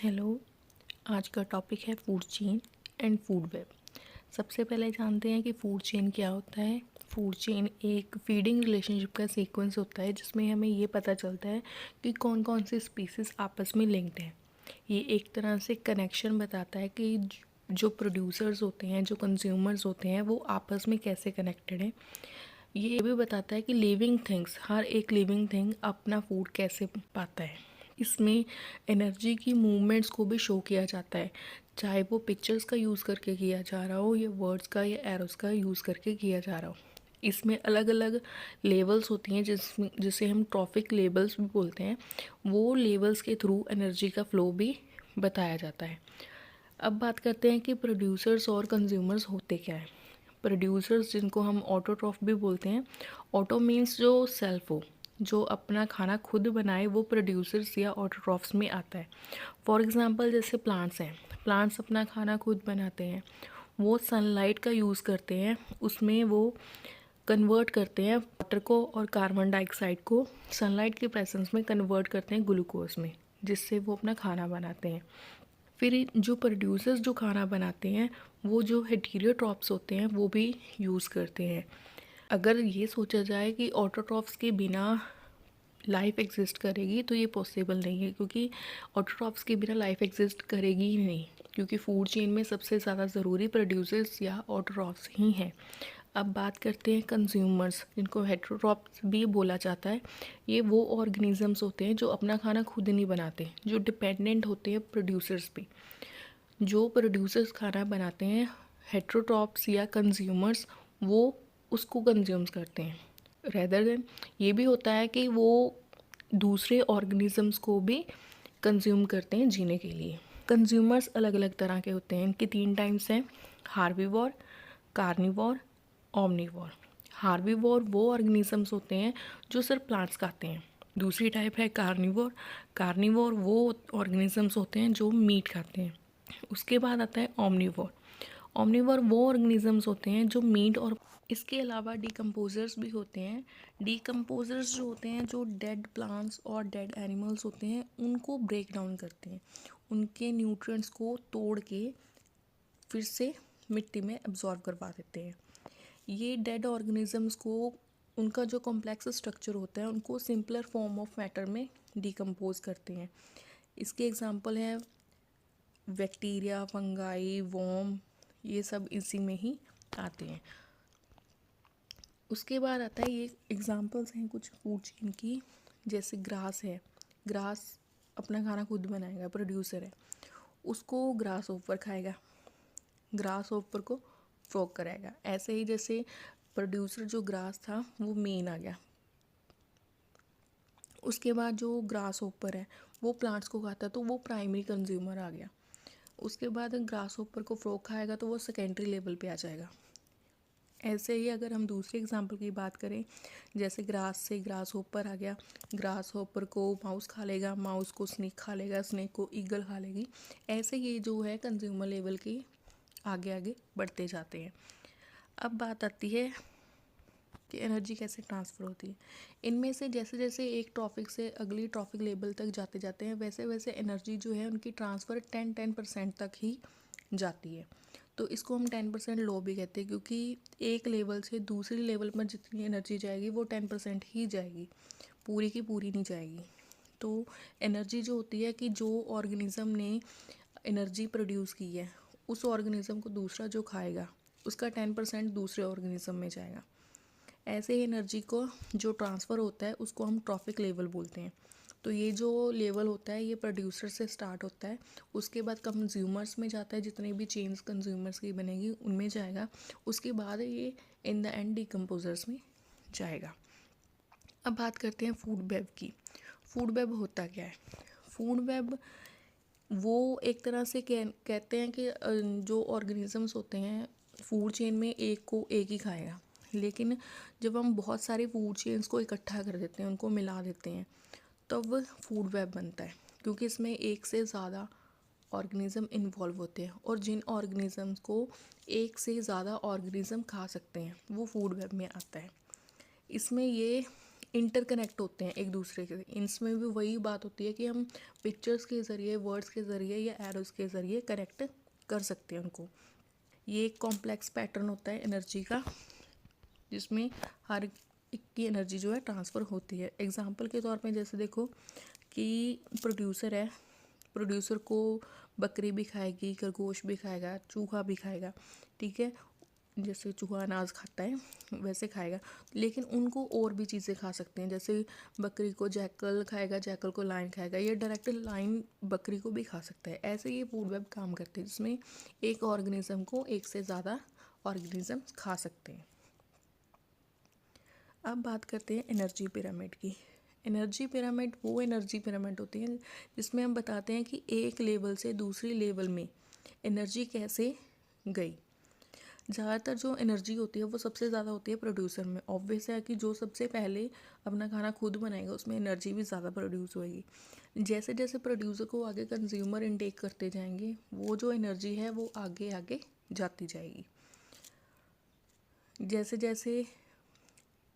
Hello. आज का topic है food chain and food web. सबसे पहले जानते हैं कि फूड चेन क्या होता है। फूड चेन एक फीडिंग रिलेशनशिप का सीक्वेंस होता है जिसमें हमें ये पता चलता है कि कौन कौन से स्पीसीज आपस में लिंक्ड हैं। ये एक तरह से कनेक्शन बताता है कि जो प्रोड्यूसर्स होते हैं, जो कंज्यूमर्स होते हैं, वो आपस में कैसे कनेक्टेड हैं। ये भी बताता है कि लिविंग थिंग्स, हर एक लिविंग थिंग अपना फूड कैसे पाता है। इसमें एनर्जी की मूवमेंट्स को भी शो किया जाता है, चाहे वो पिक्चर्स का यूज़ करके किया जा रहा हो या वर्ड्स का या एरोस का यूज़ करके किया जा रहा हो। इसमें अलग अलग लेवल्स होती हैं जिसे हम ट्रॉफिक लेवल्स भी बोलते हैं। वो लेवल्स के थ्रू एनर्जी का फ्लो भी बताया जाता है। अब बात करते हैं कि प्रोड्यूसर्स और कंज्यूमर्स होते क्या है। प्रोड्यूसर्स, जिनको हम ऑटोट्रॉफ भी बोलते हैं, ऑटो मीन्स जो सेल्फ हो, जो अपना खाना खुद बनाए, वो प्रोड्यूसर्स या ऑटोट्रॉफ्स में आता है। फॉर एग्ज़ाम्पल जैसे प्लांट्स हैं, प्लांट्स अपना खाना खुद बनाते हैं। वो सनलाइट का यूज़ करते हैं, उसमें वो कन्वर्ट करते हैं वाटर को और कार्बन डाइऑक्साइड को सनलाइट के प्रेजेंस में कन्वर्ट करते हैं ग्लूकोज में, जिससे वो अपना खाना बनाते हैं। फिर जो प्रोड्यूसर्स जो खाना बनाते हैं, वो जो हेटेरोट्रॉप्स होते हैं वो भी यूज़ करते हैं। अगर ये सोचा जाए कि ऑटोट्रॉफ्स के बिना लाइफ एग्जिस्ट करेगी तो ये पॉसिबल नहीं है, क्योंकि ऑटोट्रॉफ्स के बिना लाइफ एग्जिस्ट करेगी ही नहीं, क्योंकि फूड चेन में सबसे ज़्यादा ज़रूरी प्रोड्यूसर्स या ऑटोट्रॉफ्स ही हैं। अब बात करते हैं कंज्यूमर्स, जिनको हेटेरोट्रॉप्स भी बोला जाता है। ये वो ऑर्गेनिजम्स होते हैं जो अपना खाना खुद नहीं बनाते, जो डिपेंडेंट होते हैं प्रोड्यूसर्स पे। जो प्रोड्यूसर्स खाना बनाते हैं, हेटेरोट्रॉप्स या कंज्यूमर्स, वो उसको कंज्यूम्स करते हैं। रेदर देन ये भी होता है कि वो दूसरे ऑर्गेनिजम्स को भी कंज्यूम करते हैं जीने के लिए। कंज्यूमर्स अलग अलग तरह के होते हैं। इनके 3 टाइप्स हैं: हार्बीवोर, कार्निवोर, ओमनीवोर। हार्बीवोर वो ऑर्गेनिजम्स होते हैं जो सिर्फ प्लांट्स खाते हैं। दूसरी टाइप है कार्निवोर। कार्निवोर वो ऑर्गेनिजम्स होते हैं जो मीट खाते हैं। उसके बाद आता है ओमनीवोर। ओमनीवोर वो ऑर्गेनिजम्स होते हैं जो मीट और इसके अलावा डिकम्पोजर्स भी होते हैं। डिकम्पोजर्स जो होते हैं, जो डेड प्लांट्स और डेड एनिमल्स होते हैं, उनको ब्रेक डाउन करते हैं, उनके न्यूट्रिएंट्स को तोड़ के फिर से मिट्टी में एब्जॉर्ब करवा देते हैं। ये डेड ऑर्गेनिजम्स को, उनका जो कॉम्प्लेक्स स्ट्रक्चर होता है, उनको सिंपलर फॉर्म ऑफ मैटर में डिकम्पोज करते हैं। इसके एग्जांपल हैं बैक्टीरिया, फंगाई, वॉर्म, ये सब इसी में ही आते हैं। उसके बाद आता है, ये एग्जांपल्स हैं कुछ फूड चेन की, जैसे ग्रास है। ग्रास अपना खाना खुद बनाएगा, प्रोड्यूसर है, उसको ग्रास ऊपर खाएगा, ग्रास ऊपर को फ्रॉग कराएगा। ऐसे ही जैसे प्रोड्यूसर जो ग्रास था वो मेन आ गया। उसके बाद जो ग्रास ऊपर है वो प्लांट्स को खाता है, तो वो प्राइमरी कंज्यूमर आ गया। उसके बाद ग्रास ऊपर को फ्रॉग खाएगा तो वो सेकेंडरी लेवल पे आ जाएगा। ऐसे ही अगर हम दूसरे एग्जांपल की बात करें, जैसे ग्रास से ग्रास होपर आ गया, ग्रास होपर को माउस खा लेगा, माउस को स्नेक खा लेगा, स्नेक को ईगल खा लेगी। ऐसे ये जो है कंज्यूमर लेवल की आगे आगे बढ़ते जाते हैं। अब बात आती है कि एनर्जी कैसे ट्रांसफ़र होती है। इनमें से जैसे जैसे एक टॉपिक से अगली टॉपिक लेवल तक जाते जाते हैं, वैसे वैसे एनर्जी जो है उनकी ट्रांसफ़र 10% तक ही जाती है। तो इसको हम 10% लो भी कहते हैं, क्योंकि एक लेवल से दूसरे लेवल पर जितनी एनर्जी जाएगी वो 10% ही जाएगी, पूरी की पूरी नहीं जाएगी। तो एनर्जी जो होती है कि जो ऑर्गेनिज़म ने एनर्जी प्रोड्यूस की है, उस ऑर्गेनिज़म को दूसरा जो खाएगा उसका 10% दूसरे ऑर्गेनिज़म में जाएगा। ऐसे ही एनर्जी को जो ट्रांसफ़र होता है उसको हम ट्रॉफिक लेवल बोलते हैं। तो ये जो लेवल होता है ये प्रोड्यूसर से स्टार्ट होता है, उसके बाद कंज्यूमर्स में जाता है, जितनी भी चेन्स कंज्यूमर्स की बनेगी उनमें जाएगा, उसके बाद ये इन द एंड डिकम्पोजर्स में जाएगा। अब बात करते हैं फूड वेब की। फूड वेब होता क्या है? फूड वेब वो एक तरह से कहते हैं कि जो ऑर्गेनिजम्स होते हैं फूड चेन में, एक को एक ही खाएगा, लेकिन जब हम बहुत सारी फूड चेन्स को इकट्ठा कर देते हैं, उनको मिला देते हैं, तब फूड वेब बनता है, क्योंकि इसमें एक से ज़्यादा ऑर्गेनिज़म इन्वॉल्व होते हैं, और जिन ऑर्गेनिज़म्स को एक से ज़्यादा ऑर्गेनिज़म खा सकते हैं वो फूड वेब में आता है। इसमें ये इंटरकनेक्ट होते हैं एक दूसरे से। इसमें भी वही बात होती है कि हम पिक्चर्स के ज़रिए, वर्ड्स के ज़रिए या एरोस के ज़रिए कनेक्ट कर सकते हैं उनको। ये एक कॉम्प्लेक्स पैटर्न होता है एनर्जी का, जिसमें हर एक की एनर्जी जो है ट्रांसफ़र होती है। एग्जांपल के तौर पे जैसे देखो कि प्रोड्यूसर है, प्रोड्यूसर को बकरी भी खाएगी, खरगोश भी खाएगा, चूहा भी खाएगा, ठीक है। जैसे चूहा अनाज खाता है वैसे खाएगा, लेकिन उनको और भी चीज़ें खा सकते हैं। जैसे बकरी को जैकल खाएगा, जैकल को लायन खाएगा, ये डायरेक्ट लायन बकरी को भी खा सकता है। ऐसे ये फूड वेब काम करते हैं, जिसमें एक ऑर्गेनिज्म को एक से ज़्यादा ऑर्गेनिज्म खा सकते हैं। अब बात करते हैं एनर्जी पिरामिड की। एनर्जी पिरामिड वो एनर्जी पिरामिड होती है जिसमें हम बताते हैं कि एक लेवल से दूसरी लेवल में एनर्जी कैसे गई। ज़्यादातर जो एनर्जी होती है वो सबसे ज़्यादा होती है प्रोड्यूसर में। ऑब्वियस है कि जो सबसे पहले अपना खाना खुद बनाएगा उसमें एनर्जी भी ज़्यादा प्रोड्यूस होएगी। जैसे जैसे प्रोड्यूसर को आगे कंज्यूमर इनटेक करते जाएंगे, वो जो एनर्जी है वो आगे आगे जाती जाएगी। जैसे जैसे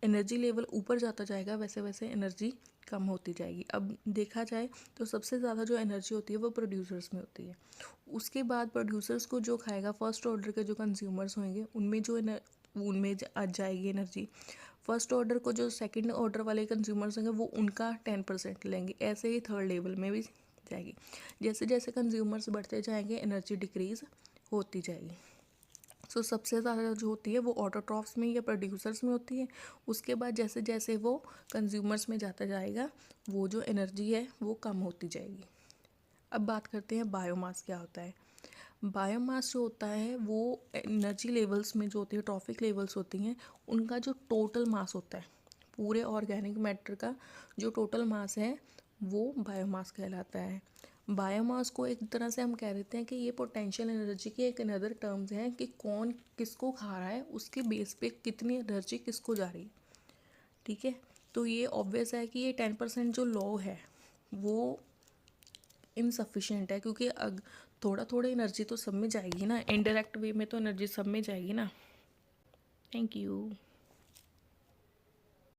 एनर्जी लेवल ऊपर जाता जाएगा वैसे वैसे एनर्जी कम होती जाएगी। अब देखा जाए तो सबसे ज़्यादा जो एनर्जी होती है वो प्रोड्यूसर्स में होती है। उसके बाद प्रोड्यूसर्स को जो खाएगा, फर्स्ट ऑर्डर के जो कंज्यूमर्स होंगे उनमें जो उनमें आ जाएगी एनर्जी। फर्स्ट ऑर्डर को जो सेकंड ऑर्डर वाले कंज्यूमर्स होंगे वो उनका 10% लेंगे। ऐसे ही थर्ड लेवल में भी जाएगी। जैसे जैसे कंज्यूमर्स बढ़ते जाएंगे एनर्जी डिक्रीज़ होती जाएगी। सो सबसे ज़्यादा जो होती है वो ऑटोट्रॉफ्स में या प्रोड्यूसर्स में होती है। उसके बाद जैसे जैसे वो कंज्यूमर्स में जाता जाएगा वो जो एनर्जी है वो कम होती जाएगी। अब बात करते हैं बायोमास क्या होता है। बायोमास जो होता है वो एनर्जी लेवल्स में जो होती है, ट्रॉफिक लेवल्स होती हैं, उनका जो टोटल मास होता है, पूरे ऑर्गेनिक मैटर का जो टोटल मास है वो बायोमास कहलाता है। बायोमास को एक तरह से हम कह देते हैं कि ये पोटेंशियल एनर्जी की एक अनदर टर्म्स हैं कि कौन किसको खा रहा है, उसके बेस पे कितनी एनर्जी किसको जा रही है, ठीक है। तो ये ऑब्वियस है कि ये 10% जो लॉ है वो इनसफिशिएंट है, क्योंकि थोड़ा थोड़ा एनर्जी तो सब में जाएगी ना, इनडायरेक्ट वे में तो एनर्जी सब में जाएगी ना। Thank you.